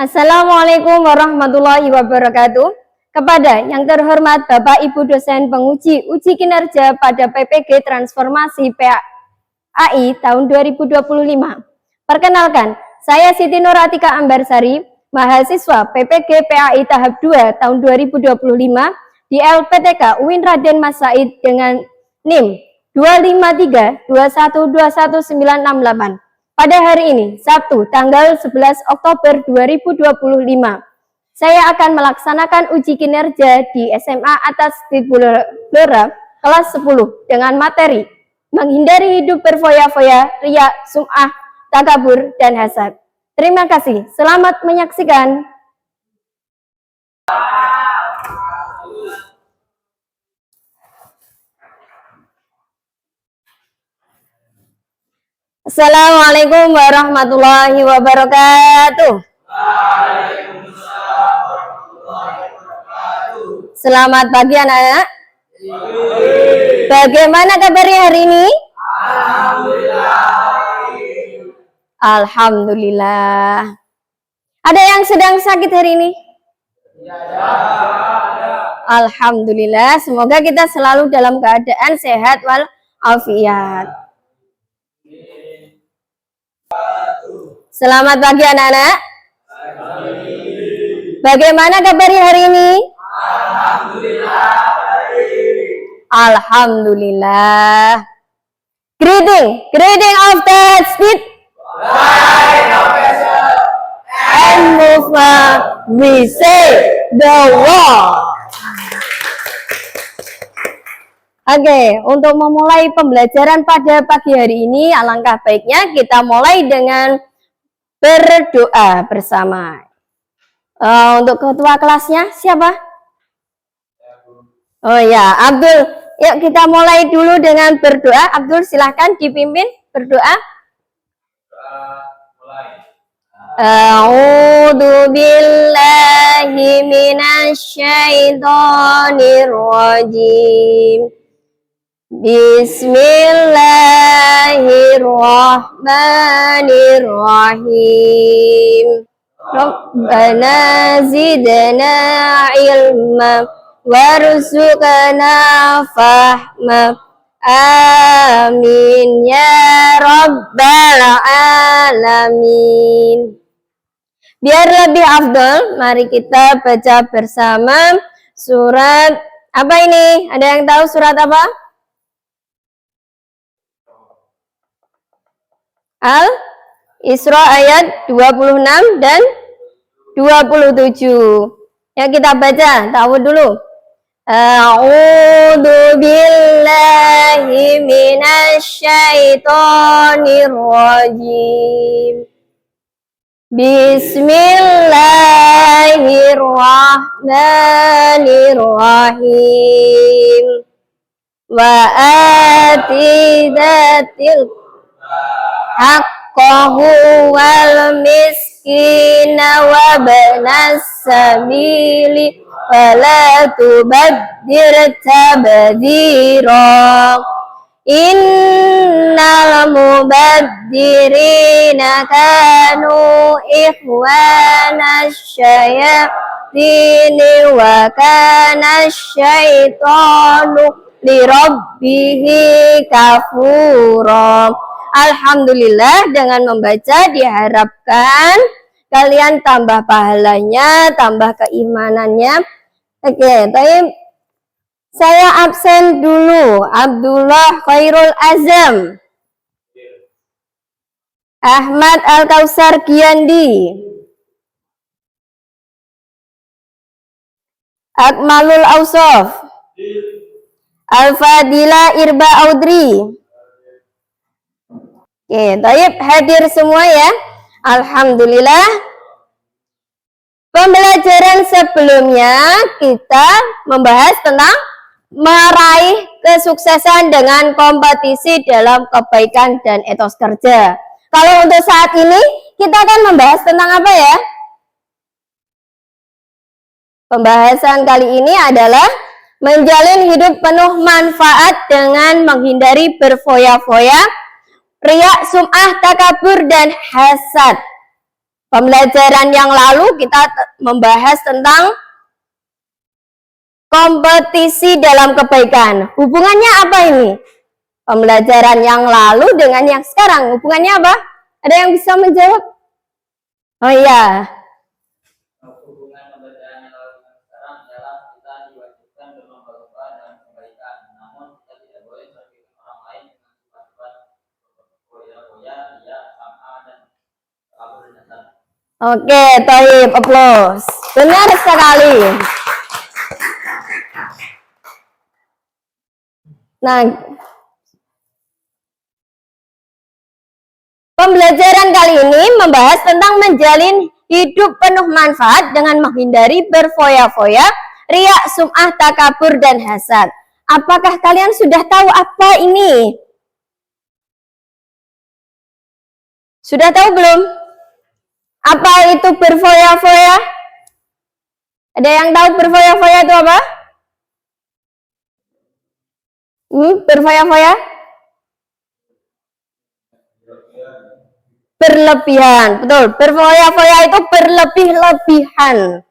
Assalamualaikum warahmatullahi wabarakatuh. Kepada yang terhormat Bapak Ibu dosen penguji uji kinerja pada PPG Transformasi PAI tahun 2025. Perkenalkan, saya Siti Nuratika Ambarsari, mahasiswa PPG PAI tahap 2 tahun 2025 di LPTK UIN Raden Mas Said dengan NIM 25321219168. Pada hari ini, Sabtu, tanggal 11 Oktober 2025, saya akan melaksanakan uji kinerja di SMA Atas Titulora kelas 10 dengan materi menghindari hidup berfoya-foya, riya, sum'ah, takabur, dan hasad. Terima kasih. Selamat menyaksikan. Assalamualaikum warahmatullahi wabarakatuh. Selamat pagi anak-anak. Bagaimana kabarnya hari ini? Alhamdulillah. Ada yang sedang sakit hari ini? Alhamdulillah. Semoga kita selalu dalam keadaan sehat wal afiat. Selamat pagi anak-anak. Bagaimana kabarnya hari ini? Alhamdulillah. Greeting of the speed and movement we say the word. Oke, untuk memulai pembelajaran pada pagi hari ini, alangkah baiknya kita mulai dengan berdoa bersama. Untuk ketua kelasnya siapa? Oh ya, Abdul. Yuk kita mulai dulu dengan berdoa. Abdul, silahkan dipimpin berdoa. A'udzu billahi minasyaitonir rajim. Bismillahirrahmanirrahim. Rabbana zidna ilma warzuqna fahma. Amin ya rabbal alamin. Biar lebih afdal, mari kita baca bersama surat apa ini? Ada yang tahu surat apa? Al-Isra ayat 26 dan 27. Ya kita baca, tahu dulu. A'udzu billahi minasyaitonir rajim. Bismillahirrahmanirrahim. Wa atidatil haqqahu wal miskina wa banas sabili wala tubaddir tabdira. Innal mubaddirina kanu ikhwana syayatini wa kana syaitanu lirabbihi kafura. Alhamdulillah, dengan membaca diharapkan kalian tambah pahalanya, tambah keimanannya. Oke, baik. Saya absen dulu. Abdullah Khairul Azam, Ahmad Al-Kausar Giandi, Akmalul Ausaf, Al-Fadila Irba Audri. Oke, baik, hadir semua ya. Alhamdulillah. Pembelajaran sebelumnya kita membahas tentang meraih kesuksesan dengan kompetisi dalam kebaikan dan etos kerja. Kalau untuk saat ini kita akan membahas tentang apa ya? Pembahasan kali ini adalah menjalin hidup penuh manfaat dengan menghindari berfoya-foya, riya, sum'ah, takabur, dan hasad. Pembelajaran yang lalu kita membahas tentang kompetisi dalam kebaikan. Hubungannya apa ini? Pembelajaran yang lalu dengan yang sekarang, hubungannya apa? Ada yang bisa menjawab? Oh iya. Hubungan pembelajaran yang lalu dengan sekarang adalah kita diwajibkan berlomba-lomba dalam kebaikan. Namun kita tidak boleh merugikan orang lain dengan sifat-sifat foya-foya, ria, sama, dan kabur dan dasar. Oke, Toib, applause. Benar sekali. Nah, pembelajaran kali ini membahas tentang menjalin hidup penuh manfaat dengan menghindari berfoya-foya, ria, sum'ah, takabur, dan hasad. Apakah kalian sudah tahu apa ini? Sudah tahu belum? Apa itu berfoya-foya? Ada yang tahu berfoya-foya itu apa? Berfoya-foya? Berlebihan, betul. Berfoya-foya itu berlebih-lebihan.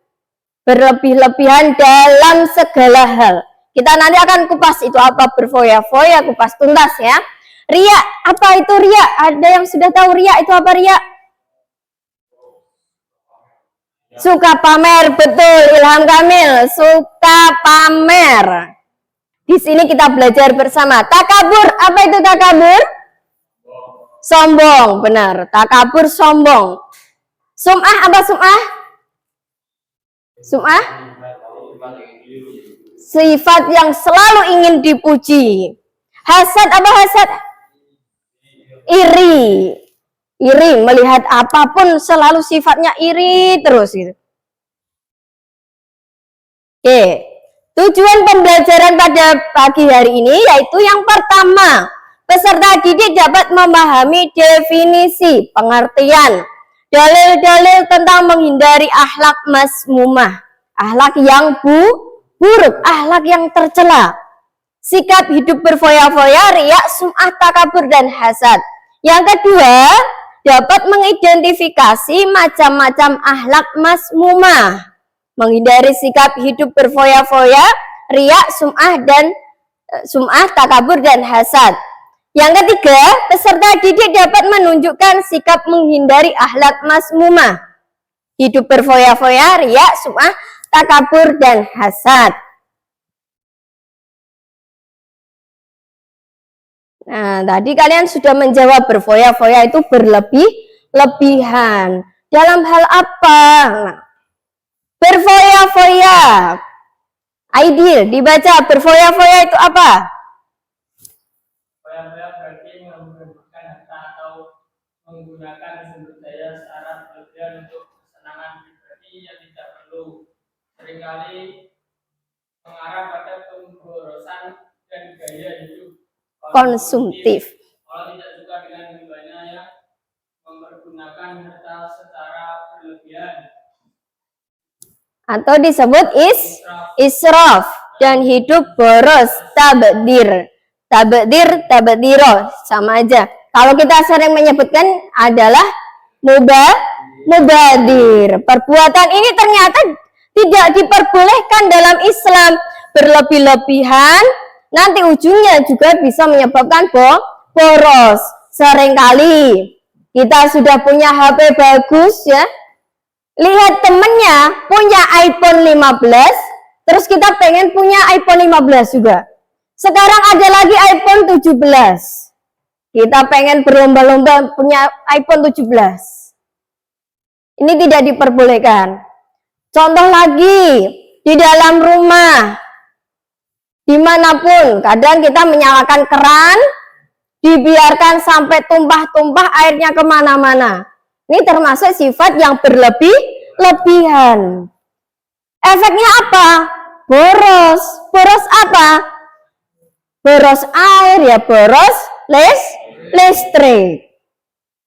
Berlebih-lebihan dalam segala hal. Kita nanti akan kupas itu apa berfoya-foya, kupas tuntas ya. Ria, apa itu ria? Ada yang sudah tahu ria itu apa ria? Suka pamer, betul. Ilham Kamil, suka pamer. Di sini kita belajar bersama. Takabur, apa itu takabur? Sombong, benar. Takabur sombong. Sum'ah, apa sum'ah? Sum'ah? Sifat yang selalu ingin dipuji. Hasad, apa hasad? Iri. Iri, melihat apapun selalu sifatnya iri terus gitu. Oke. Tujuan pembelajaran pada pagi hari ini yaitu yang pertama, peserta didik dapat memahami definisi, pengertian, dalil-dalil tentang menghindari akhlak mazmumah, akhlak yang buruk, akhlak yang tercela, sikap hidup berfoya-foya, riya, sum'ah, takabur, dan hasad. Yang kedua, dapat mengidentifikasi macam-macam akhlak mazmumah, menghindari sikap hidup berfoya-foya, riya, sum'ah, takabur, dan hasad. Yang ketiga, peserta didik dapat menunjukkan sikap menghindari akhlak mazmumah, hidup berfoya-foya, riya, sum'ah, takabur, dan hasad. Nah, tadi kalian sudah menjawab berfoya-foya itu berlebih-lebihan. Dalam hal apa? Nah, berfoya-foya. Aidil, dibaca berfoya-foya itu apa? Foya-foya berarti menggunakan harta atau menggunakan sumber daya secara berlebihan untuk kesenangan pribadi yang tidak perlu. Seringkali mengarah pada pemborosan dan gaya hidup konsumtif. Kalau tidak suka dengan hibahnya yang mempergunakan harta secara berlebihan. Atau disebut israf dan hidup boros, tabdir. Tabdiro sama aja. Kalau kita sering menyebutkan adalah mubadir. Perbuatan ini ternyata tidak diperbolehkan dalam Islam. Berlebih-lebihan nanti ujungnya juga bisa menyebabkan boros. Seringkali kita sudah punya HP bagus ya, lihat temennya punya iPhone 15, terus kita pengen punya iPhone 15 juga. Sekarang ada lagi iPhone 17. Kita pengen berlomba-lomba punya iPhone 17. Ini tidak diperbolehkan. Contoh lagi, di dalam rumah, dimanapun, kadang kita menyalakan keran, dibiarkan sampai tumpah-tumpah airnya kemana-mana. Ini termasuk sifat yang berlebih-lebihan. Efeknya apa? Boros. Boros apa? Boros air ya, boros listrik.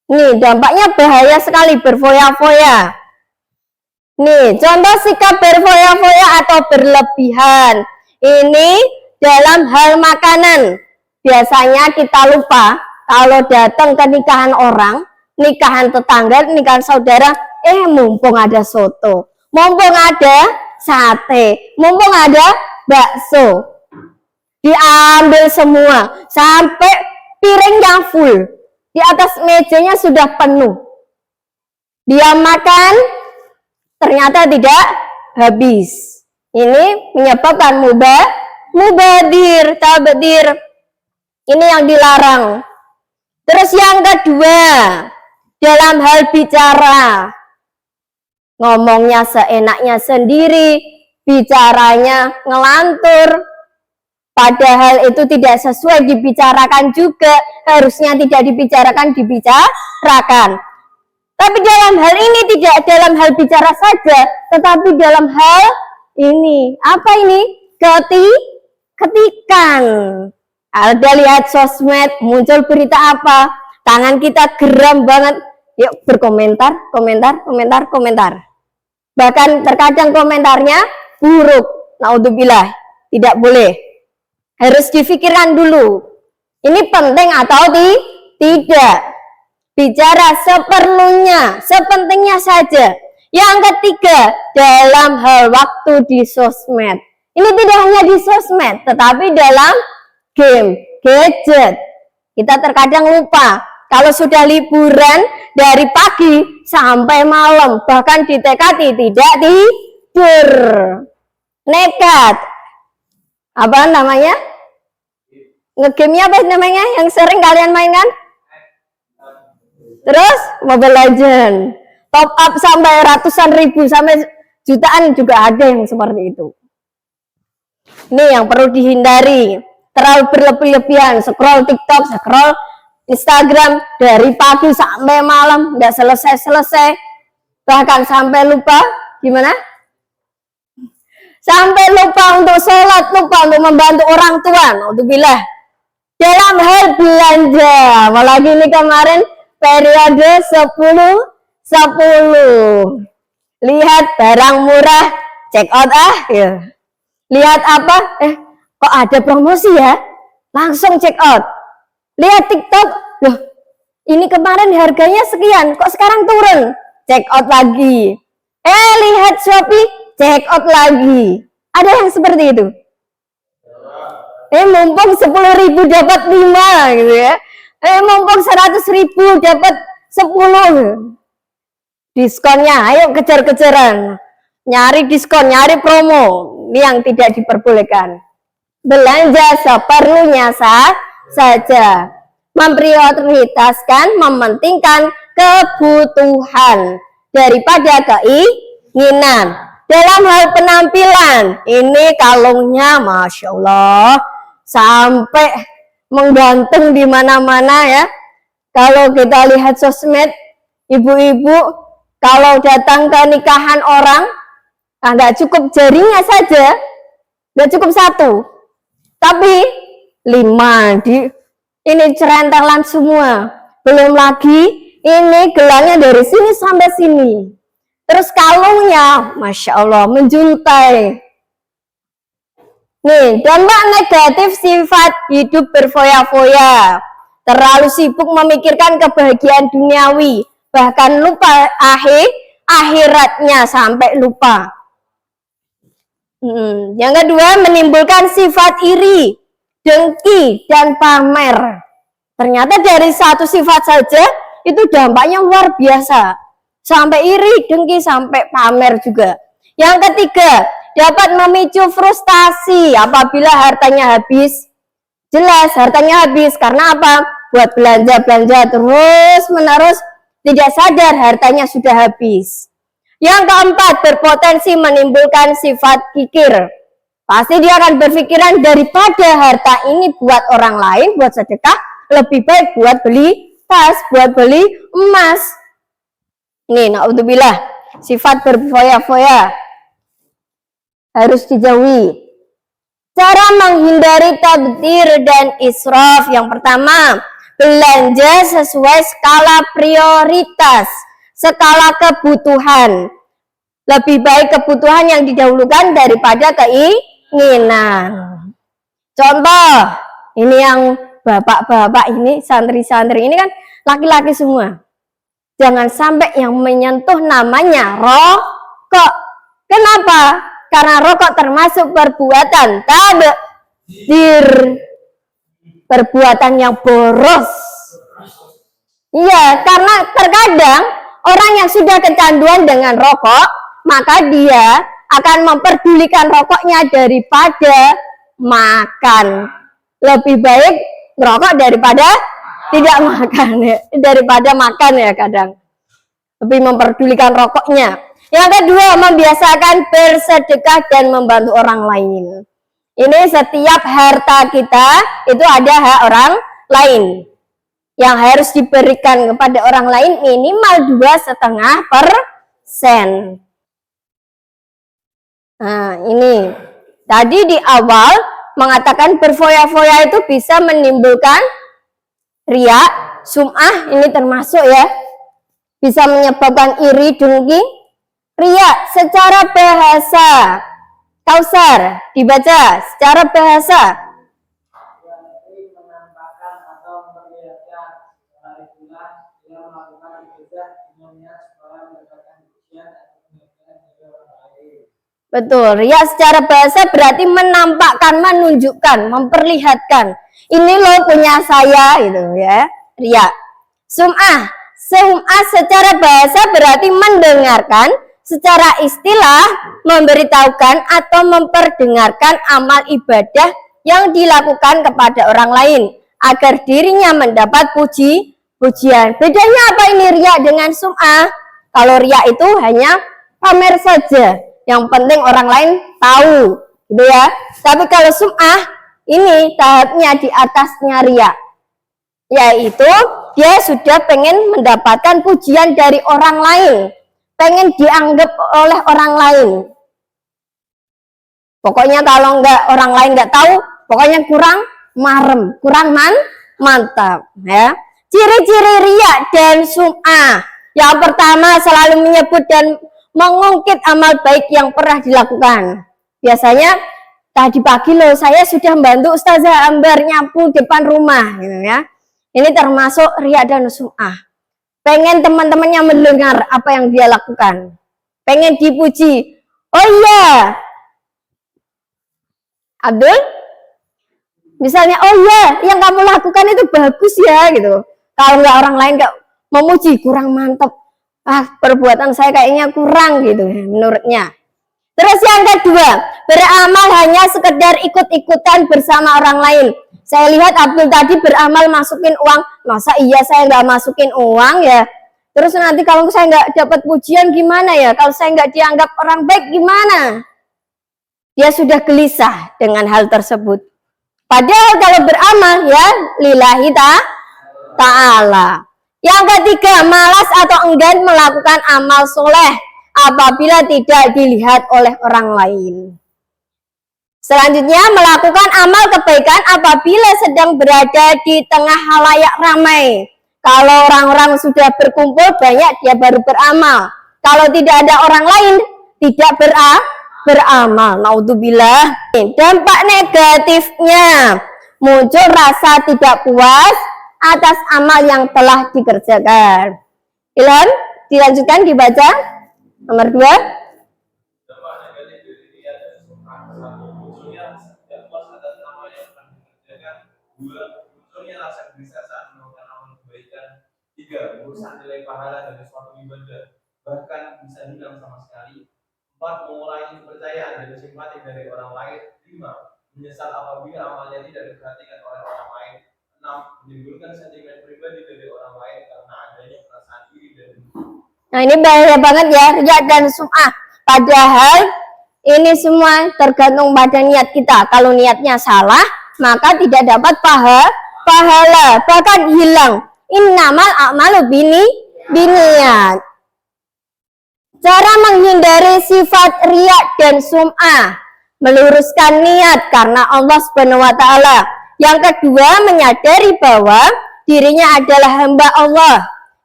Nih, dampaknya bahaya sekali berfoya-foya. Nih, contoh sikap berfoya-foya atau berlebihan. Ini dalam hal makanan. Biasanya kita lupa kalau datang ke nikahan orang, nikahan tetangga, nikahan saudara, mumpung ada soto, mumpung ada sate, mumpung ada bakso, diambil semua sampai piringnya full, di atas mejanya sudah penuh. Dia makan, ternyata tidak habis. Ini menyebabkan mubadir, tabadir. Ini yang dilarang. Terus yang kedua, dalam hal bicara, ngomongnya seenaknya sendiri, bicaranya ngelantur, padahal itu tidak sesuai dibicarakan juga, harusnya tidak dibicarakan, dibicarakan. Tapi dalam hal ini tidak dalam hal bicara saja, tetapi dalam hal ini, apa ini? Ketikan. Ada lihat sosmed, muncul berita apa, tangan kita geram banget, yuk berkomentar, komentar. Bahkan terkadang komentarnya buruk, naudzubillah, tidak boleh. Harus difikirkan dulu, ini penting atau tidak. Bicara seperlunya, sepentingnya saja. Yang ketiga, dalam hal waktu di sosmed. Ini tidak hanya di sosmed, tetapi dalam game, gadget. Kita terkadang lupa, kalau sudah liburan dari pagi sampai malam, bahkan ditekati tidak tidur. Nekat. Apa namanya? Ngegame-nya apa namanya? Yang sering kalian mainkan? Terus Mobile Legend. Top up sampai ratusan ribu, sampai jutaan juga ada yang seperti itu. Ini yang perlu dihindari. Terlalu berlebih-lebihan, scroll TikTok, scroll Instagram dari pagi sampai malam, nggak selesai-selesai, bahkan sampai lupa gimana? Sampai lupa untuk sholat, lupa untuk membantu orang tua. Naudzubillah. Dalam hal belanja, apalagi ini kemarin periode 10-10. Lihat barang murah, check out ya. Lihat apa? Kok ada promosi ya? Langsung check out. Lihat TikTok, loh, ini kemarin harganya sekian, kok sekarang turun? Check out lagi. Lihat Shopee, check out lagi. Ada yang seperti itu? Mumpung 10.000 dapat 5 gitu ya. Mumpung 100.000 dapat 10. Diskonnya, ayo kejar-kejaran. Nyari diskon, nyari promo. Ini yang tidak diperbolehkan. Belanja seperlunya saja. Memprioritaskan, mementingkan kebutuhan daripada keinginan. Dalam hal penampilan, ini kalungnya Masya Allah sampai menggantung di mana-mana ya. Kalau kita lihat sosmed, ibu-ibu kalau datang ke nikahan orang, nggak cukup jarinya saja, nggak cukup 1, tapi 5 ini cerentelan semua. Belum lagi ini gelangnya dari sini sampai sini. Terus kalungnya, Masya Allah, menjuntai. Nih, dampak negatif sifat hidup berfoya-foya. Terlalu sibuk memikirkan kebahagiaan duniawi, bahkan lupa akhiratnya sampai lupa. Yang kedua, menimbulkan sifat iri, dengki, dan pamer. Ternyata dari satu sifat saja, itu dampaknya luar biasa. Sampai iri, dengki, sampai pamer juga. Yang ketiga, dapat memicu frustasi apabila hartanya habis. Jelas hartanya habis, karena apa? Buat belanja-belanja terus-menerus, tidak sadar hartanya sudah habis. Yang keempat, berpotensi menimbulkan sifat kikir. Pasti dia akan berpikiran daripada harta ini buat orang lain, buat sedekah, lebih baik buat beli tas, buat beli emas. Ini naudzubillah, sifat berfoya-foya harus dijauhi. Cara menghindari tabdzir dan israf. Yang pertama, belanja sesuai skala prioritas, skala kebutuhan. Lebih baik kebutuhan yang didahulukan daripada keinginan. Contoh, ini yang bapak-bapak ini, santri-santri ini kan laki-laki semua. Jangan sampai yang menyentuh namanya rokok. Kenapa? Karena rokok termasuk perbuatan tabdzir, perbuatan yang boros. Iya, karena terkadang orang yang sudah kecanduan dengan rokok, maka dia akan memperdulikan rokoknya daripada makan. Lebih baik merokok daripada tidak makan ya, daripada makan ya kadang. Lebih memperdulikan rokoknya. Yang kedua, membiasakan bersedekah dan membantu orang lain. Ini setiap harta kita itu ada hak orang lain yang harus diberikan kepada orang lain minimal 2,5%. Nah, ini tadi di awal mengatakan berfoya-foya itu bisa menimbulkan riya, sum'ah, ini termasuk ya, bisa menyebabkan iri, dengki. Riya secara bahasa, Kausar dibaca secara bahasa. Menampakkan atau memperlihatkan hari bulan yang melakukan ibadah dengan niat supaya mendapatkan pujian atau penghargaan dari orang lain. Betul, riya secara bahasa berarti menampakkan, menunjukkan, memperlihatkan. Ini loh punya saya, gitu ya. Riya. Sum'ah, sum'ah secara bahasa berarti mendengarkan. Secara istilah, memberitahukan atau memperdengarkan amal ibadah yang dilakukan kepada orang lain agar dirinya mendapat pujian. Bedanya apa ini riya dengan sum'ah? Kalau riya itu hanya pamer saja, yang penting orang lain tahu, gitu ya. Tapi kalau sum'ah ini tahapnya di atasnya riya, yaitu dia sudah pengen mendapatkan pujian dari orang lain, pengen dianggap oleh orang lain. Pokoknya kalau orang lain nggak tahu, pokoknya kurang marem, kurang mantap ya. Ciri-ciri riya dan sum'ah. Yang pertama, selalu menyebut dan mengungkit amal baik yang pernah dilakukan. Biasanya tadi pagi loh saya sudah membantu Ustazah Ambar nyapu depan rumah, gitu ya. Ini termasuk riya dan sum'ah. Pengen teman-temannya mendengar apa yang dia lakukan. Pengen dipuji. Oh iya, Abdul, misalnya, oh iya, yang kamu lakukan itu bagus ya, gitu. Kalau nggak orang lain nggak memuji, kurang mantap. Perbuatan saya kayaknya kurang gitu, menurutnya. Terus yang kedua, beramal hanya sekedar ikut-ikutan bersama orang lain. Saya lihat Abdul tadi beramal masukin uang, masa iya saya nggak masukin uang ya? Terus nanti kalau saya nggak dapat pujian gimana ya? Kalau saya nggak dianggap orang baik gimana? Dia sudah gelisah dengan hal tersebut. Padahal kalau beramal ya lillahi ta'ala. Yang ketiga, malas atau enggan melakukan amal soleh apabila tidak dilihat oleh orang lain. Selanjutnya, melakukan amal kebaikan apabila sedang berada di tengah halayak ramai. Kalau orang-orang sudah berkumpul banyak, dia baru beramal. Kalau tidak ada orang lain, tidak beramal. Naudzubillah. Dampak negatifnya, muncul rasa tidak puas atas amal yang telah dikerjakan. Ilham, dilanjutkan dibaca. Nomor 2. Munculnya rasa gelisah saat melakukan amal kebaikan. 3. Merusak nilai pahala dari suatu ibadah, bahkan bisa hilang sama sekali. 4. Mengurangi kepercayaan dan simpati dari orang lain. 5. Menyesal apabila amalnya tidak diperhatikan oleh orang lain. 6. Menimbulkan sentimen pribadi dari orang lain karena adanya perasaan iri dan dengki. Nah, ini bahaya banget ya, riya dan sum'ah. Padahal ini semua tergantung pada niat kita. Kalau niatnya salah, maka tidak dapat pahala, bahkan hilang. Innamal a'malu biniyat. Cara menghindari sifat riya dan sum'ah, meluruskan niat karena Allah Subhanahu wa taala. Yang kedua, menyadari bahwa dirinya adalah hamba Allah.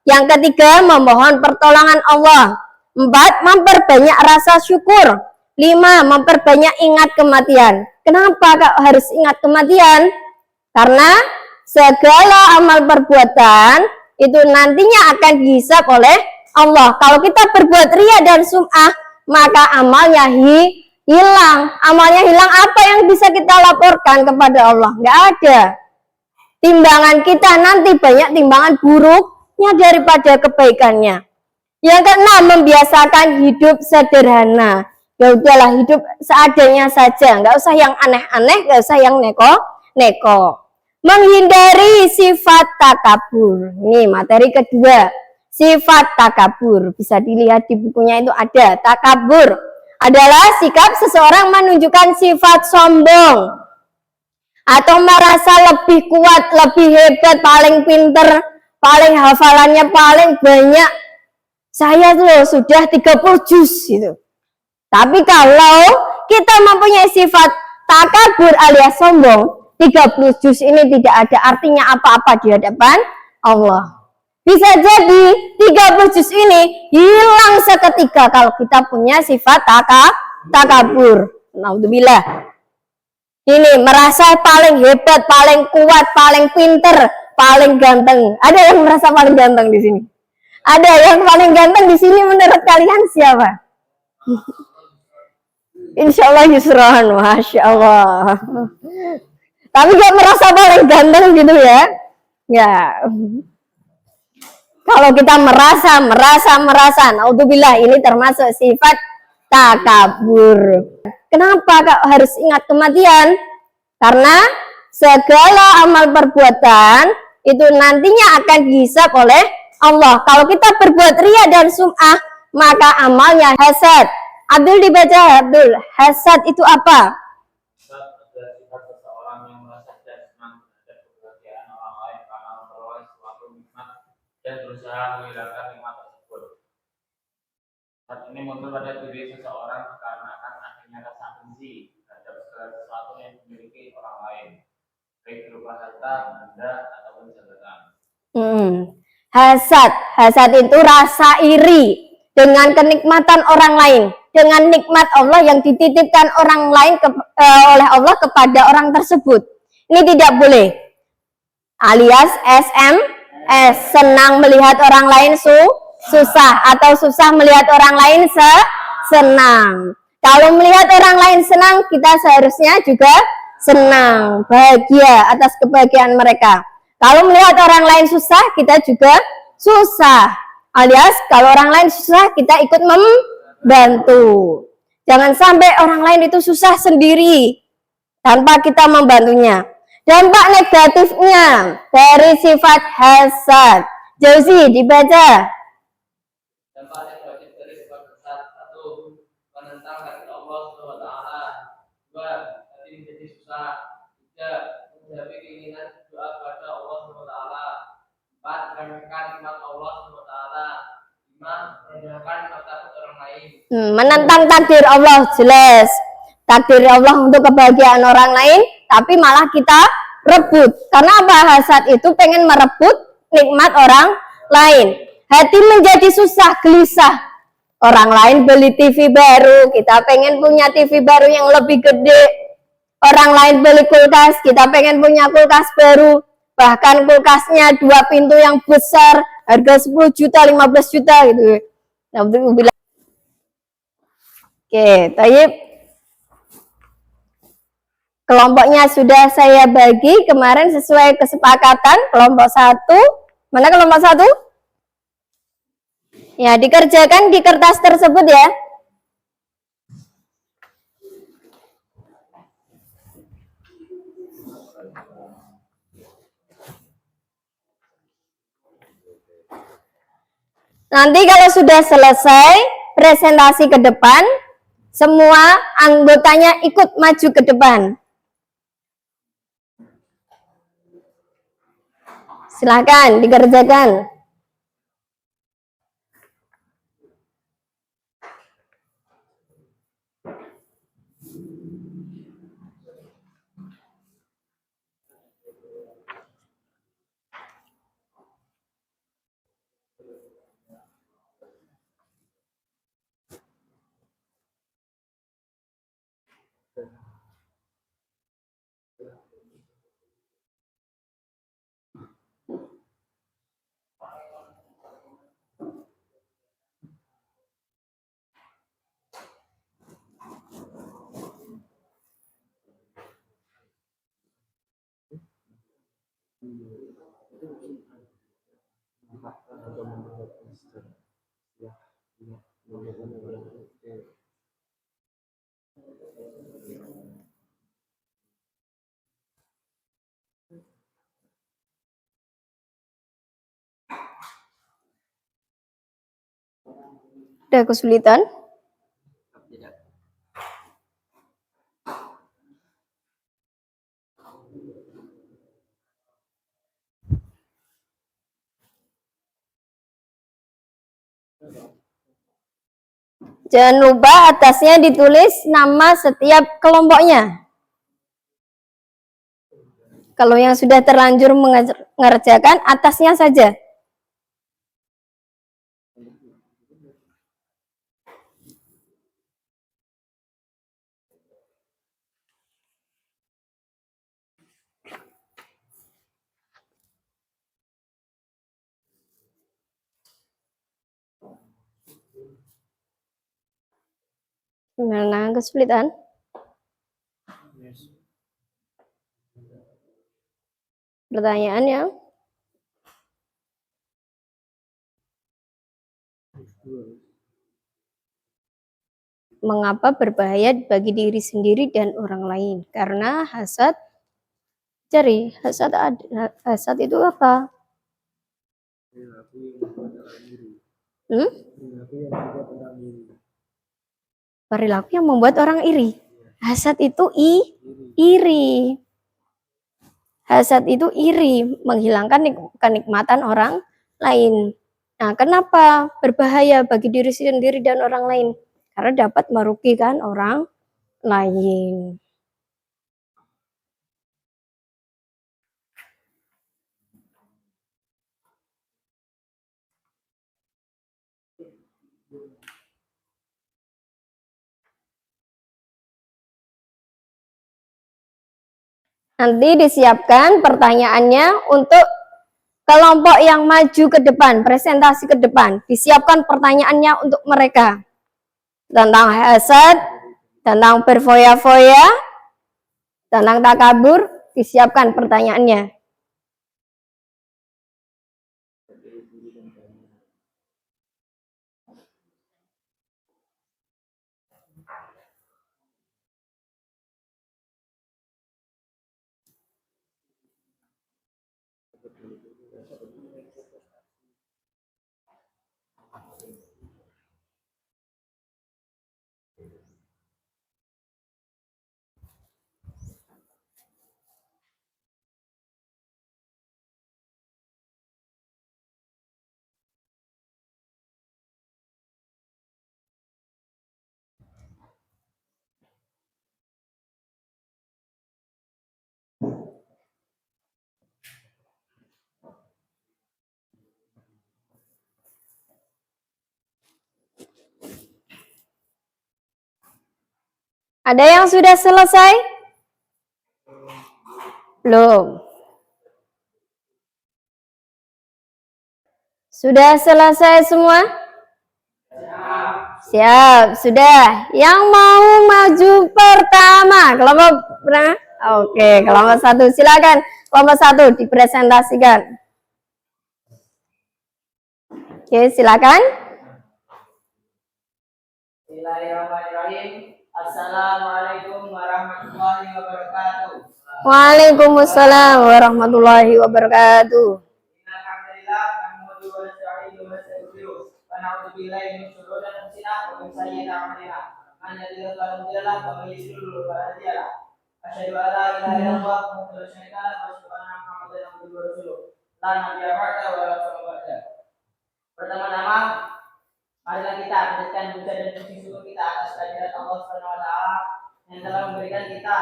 Yang ketiga, memohon pertolongan Allah. 4. Memperbanyak rasa syukur. 5. Memperbanyak ingat kematian. Kenapa kak harus ingat kematian? Karena segala amal perbuatan itu nantinya akan dihisab oleh Allah. Kalau kita berbuat ria dan sum'ah, maka amalnya hilang. Amalnya hilang, apa yang bisa kita laporkan kepada Allah? Nggak ada. Timbangan kita nanti banyak timbangan buruknya daripada kebaikannya. Yang keenam, membiasakan hidup sederhana. Ya udahlah, hidup seadanya saja, nggak usah yang aneh-aneh, nggak usah yang neko-neko. Menghindari sifat takabur. Ini materi kedua, sifat takabur. Bisa dilihat di bukunya itu ada. Takabur adalah sikap seseorang menunjukkan sifat sombong atau merasa lebih kuat, lebih hebat, paling pinter, paling hafalannya paling banyak. Saya tuh sudah 30 juz gitu. Tapi kalau kita mempunyai sifat takabur alias sombong, 30 juz ini tidak ada artinya apa-apa di hadapan Allah. Bisa jadi 30 juz ini hilang seketika kalau kita punya sifat takabur. Naudzubillah. Ini merasa paling hebat, paling kuat, paling pinter, paling ganteng. Ada yang merasa paling ganteng di sini? Ada yang paling ganteng di sini menurut kalian siapa? Insya Allah Yusron, Masya Allah. Tapi gak merasa paling ganteng gitu ya? Ya. Kalau kita merasa, naudzubillah, ini termasuk sifat takabur. Kenapa kak harus ingat kematian? Karena segala amal perbuatan itu nantinya akan dihisab oleh Allah. Kalau kita berbuat ria dan sum'ah, maka amalnya hasad. Abdul dibaca, Abdul. Hasad itu apa? Hasad adalah sifat seseorang yang merasa tidak senang terhadap kebahagiaan orang lain karena memperoleh suatu nikmat dan berusaha menghilangkan nikmat tersebut. Hasad ini muncul pada diri seseorang karena adanya rasa benci terhadap segala sesuatu yang dimiliki orang lain, baik berupa harta, benda, ataupun jabatan. Hasad itu rasa iri dengan kenikmatan orang lain, dengan nikmat Allah yang dititipkan orang lain oleh Allah kepada orang tersebut. Ini tidak boleh. Alias SMS, senang melihat orang lain susah, atau susah melihat orang lain senang. Kalau melihat orang lain senang, kita seharusnya juga senang, bahagia atas kebahagiaan mereka. Kalau melihat orang lain susah, kita juga susah. Alias kalau orang lain susah, kita ikut membantu. Jangan sampai orang lain itu susah sendiri tanpa kita membantunya. Dampak negatifnya dari sifat hasad. Jauzi dibaca. Dampak negatif dari sifat hasad: 1. Menentang kehendak Allah SWT. 2. Hati menjadi susah. 3. Menjadi keinginan doa kepada Allah SWT. 4. Meremehkan nikmat Allah SWT. 5. Merendahkan martabat orang lain. Menentang takdir Allah, jelas. Takdir Allah untuk kebahagiaan orang lain, tapi malah kita rebut. Karena apa? Hasad itu pengen merebut nikmat orang lain. Hati menjadi susah, gelisah. Orang lain beli TV baru, kita pengen punya TV baru yang lebih gede. Orang lain beli kulkas, kita pengen punya kulkas baru. Bahkan kulkasnya 2 pintu yang besar, harga 10 juta, 15 juta gitu. Oke, taib. Kelompoknya sudah saya bagi kemarin sesuai kesepakatan. Kelompok 1. Mana kelompok 1? Ya, dikerjakan di kertas tersebut ya. Nanti kalau sudah selesai presentasi ke depan, semua anggotanya ikut maju ke depan. Silakan dikerjakan. Ada kesulitan? Jangan lupa atasnya ditulis nama setiap kelompoknya. Kalau yang sudah terlanjur mengerjakan, atasnya saja. Gimana kesulitan? Pertanyaannya? Mengapa berbahaya bagi diri sendiri dan orang lain? Karena hasad. Cari hasad itu apa? Perilaku yang membuat orang iri. Hasad itu iri. Hasad itu iri, menghilangkan kenikmatan orang lain. Nah, kenapa berbahaya bagi diri sendiri dan orang lain? Karena dapat merugikan orang lain. Nanti disiapkan pertanyaannya untuk kelompok yang maju ke depan, presentasi ke depan. Disiapkan pertanyaannya untuk mereka. Tentang hasad, tentang berfoya-foya, tentang takabur, disiapkan pertanyaannya. Ada yang sudah selesai? Belum. Sudah selesai semua? Siap, sudah. Yang mau maju pertama, kelompok berapa? Oke, kelompok 1 silakan. Kelompok 1 dipresentasikan. Oke, silakan. Bismillahirrahmanirrahim. Assalamualaikum warahmatullahi wabarakatuh. Waalaikumsalam warahmatullahi wabarakatuh. Alhamdulillah, nahmadu wa nasta'inuhu wa nastaghfiruh wa na'udzu billahi min shururi anfusina wa min sayyiati a'malina. Man yahdihillahu fala mudilla lahu wa man yudlil fala hadiya lahu. Asyhadu an la ilaha illallah wa la syarika lahu wa asyhadu anna Muhammadan abduhu wa rasuluh. La nabiyya ba'dahu wa la rasulullah ba'dahu. Pertama-tama, marilah kita panjatkan puja dan puji syukur kita atas kehadirat Allah Subhanahu wa taala yang telah memberikan kita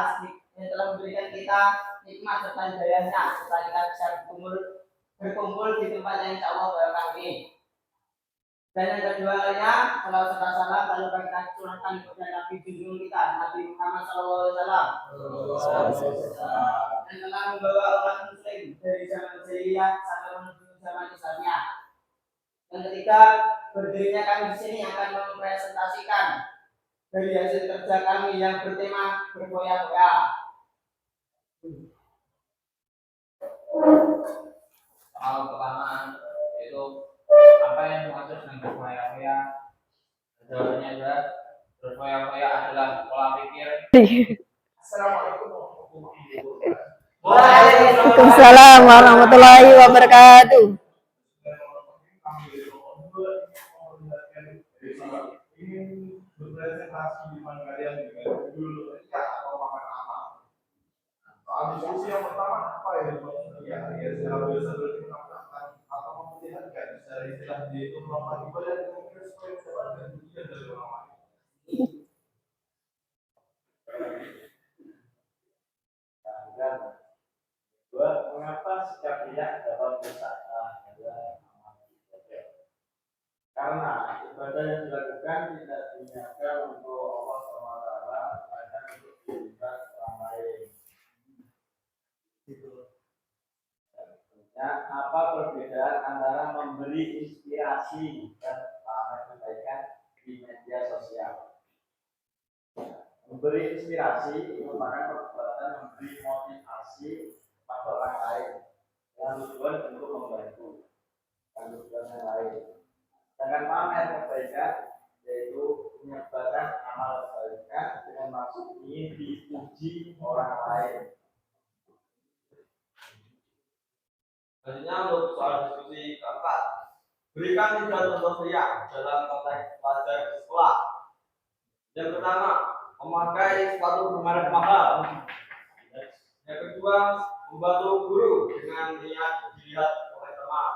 nikmat serta hidayahnya serta kita bisa berkumpul di tempat yang insya Allah barokah ini. Dan yang kedua kalinya, salawat serta salam lalu kita curahkan kepada Nabi junjungan kita, Nabi Muhammad SAW, yang telah membawa umat muslim dari zaman jahiliyah sampai menuju zaman Islamnya. Yang ketiga, berdirinya kami di sini akan mempresentasikan dari hasil kerja kami yang bertema berfoya-foya. Hal pertama yaitu apa yang dimaksud dengan berfoya-foya? Jawabannya adalah berfoya-foya adalah pola pikir. Assalamualaikum warahmatullahi wabarakatuh. Waalaikumsalam warahmatullahi wabarakatuh. Ingin berpresentasi di mana kalian dengan judul atau makan apa? Soal diskusi yang pertama apa ya? Ya, secara biasa berarti mengatakan atau memperlihatkan secara istilah dia itu melakukan ibadah dengan supaya mendapatkan pujian dari orang lain. Dua, mengapa sikap riya dapat merusak adalah amal ibadah? Karena ibadah yang dilakukan tidak diniatkan untuk Allah SWT, melainkan untuk dirikan orang lain. Ya, apa perbedaan antara memberi inspirasi dan pamer kebaikan di media sosial? Memberi inspirasi itu merupakan perbuatan memberi motivasi pada orang lain dengan tujuan untuk membantu dan tujuan yang lain. Sedangkan pamer kebaikan yaitu menyebarkan amal kebaikan dengan maksud ingin dipuji orang lain. Selanjutnya untuk soal diskusi keempat, berikan 3 contoh riya dalam konteks pelajar di sekolah. Yang pertama, memakai sepatu bermerek mahal. Yang kedua, membantu guru dengan niat dilihat oleh teman.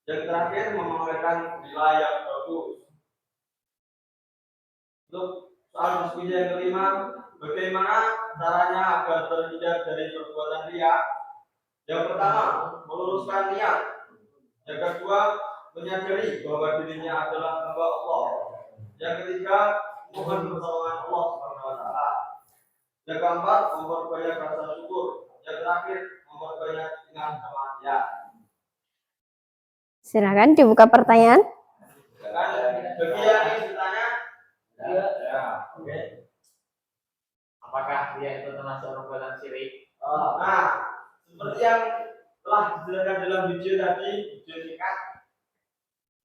Yang terakhir, memamerkan nilai yang bagus. Untuk soal diskusi yang kelima, bagaimana caranya agar terhindar dari perbuatan riya? Yang pertama, meluruskan niat. Yang kedua, menyadari bahwa dirinya adalah hamba Allah. Yang ketiga, mohon pertolongan Allah Subhanahu wa taala. Yang keempat, memperbanyak rasa syukur. Yang terakhir, memperbanyak ingat kematian. Silakan dibuka pertanyaan. Bagi yang ingin bertanya, Ya, oke. Apakah dia itu termasuk perbuatan syirik? nah, seperti yang telah dijelaskan dalam video tadi, video singkat,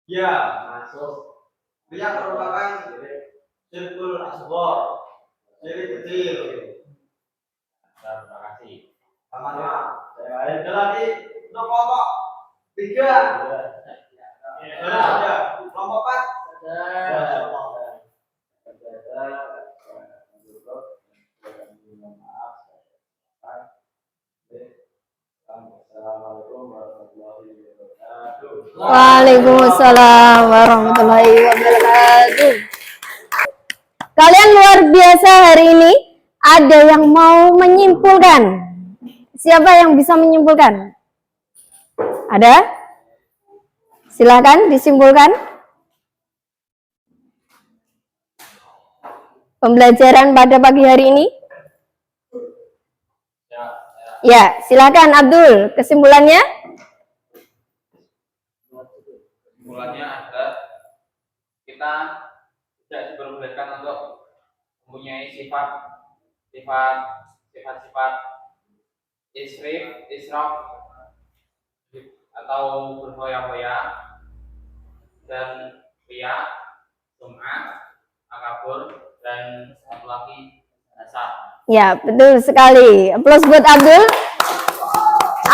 ya, Masuk. riya merupakan syirkul asghar, syirik kecil. Terima kasih. Sama-sama. Ada lagi untuk kelompok 3. Ada kelompok 4. Assalamualaikum warahmatullahi wabarakatuh. Waalaikumsalam warahmatullahi wabarakatuh. Kalian luar biasa hari ini. Ada yang mau menyimpulkan? Siapa yang bisa menyimpulkan? Ada? Silakan disimpulkan. Pembelajaran pada pagi hari ini. Ya, silakan Abdul. Kesimpulannya? Kesimpulannya adalah kita tidak diperbolehkan untuk mempunyai sifat israf atau berfoya-foya dan riya, sum'ah, takabur, dan satu lagi hasad. Ya, betul sekali. Aplaus buat Abdul.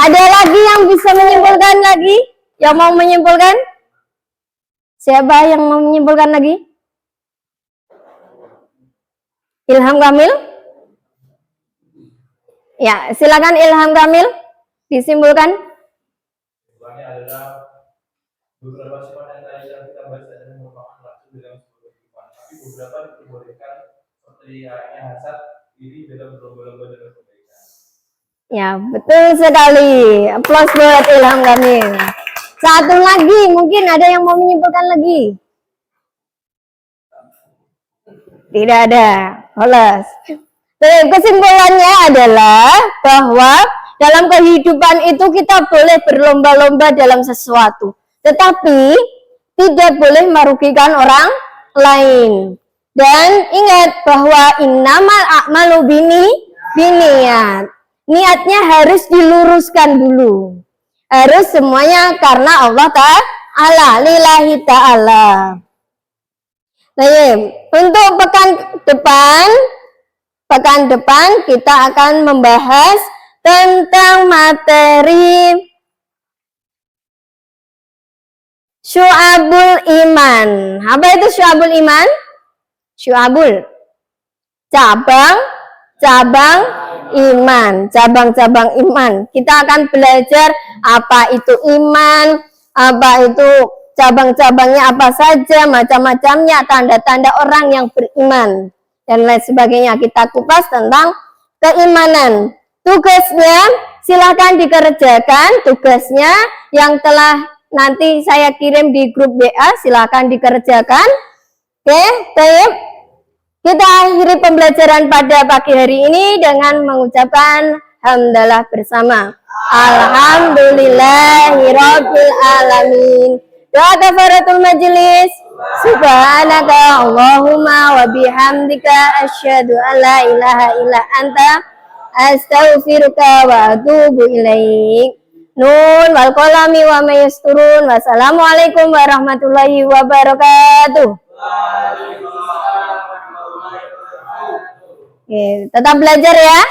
Ada lagi yang bisa menyimpulkan lagi? Yang mau menyimpulkan? Siapa yang mau menyimpulkan lagi? Ilham Kamil? Ya, silakan Ilham Kamil disimpulkan. Kesimpulannya adalah beberapa sifat yang tadi yang kita bahas adalah merupakan langsung dalam sebuah kehidupan, tapi beberapa diperbolehkan seperti halnya hasad, iri dalam berlomba-lomba dalam kebaikan. Ya, betul sekali. Aplaus buat Ilham Kamil. Satu lagi, mungkin ada yang mau menyimpulkan lagi? Tidak ada. Holas. Kesimpulannya adalah bahwa dalam kehidupan itu kita boleh berlomba-lomba dalam sesuatu, tetapi tidak boleh merugikan orang lain. Dan ingat bahwa innamal a'malu biniyat. Niatnya harus diluruskan dulu. Harus semuanya karena Allah Ta'ala, lillahi ta'ala. Nah, untuk pekan depan kita akan membahas tentang materi Syu'abul Iman. Apa itu Syu'abul Iman? Syu'abul, cabang iman, cabang-cabang iman. Kita akan belajar apa itu iman, apa itu cabang-cabangnya apa saja, macam-macamnya, tanda-tanda orang yang beriman, dan lain sebagainya. Kita kupas tentang keimanan. Tugasnya silahkan dikerjakan, tugasnya yang telah nanti saya kirim di grup WA, silahkan dikerjakan. Oke, baik. Kita akhiri pembelajaran pada pagi hari ini dengan mengucapkan hamdalah bersama. Alhamdulillahirabbil alamin. Doa kafaratul majelis. Subhanaka Allahumma wa bihamdika asyhadu an la ilaha illa anta astaghfiruka wa atubu ilaik. Nun wal qalami wa ma yasturun. Wassalamualaikum warahmatullahi wabarakatuh. Tetap belajar ya.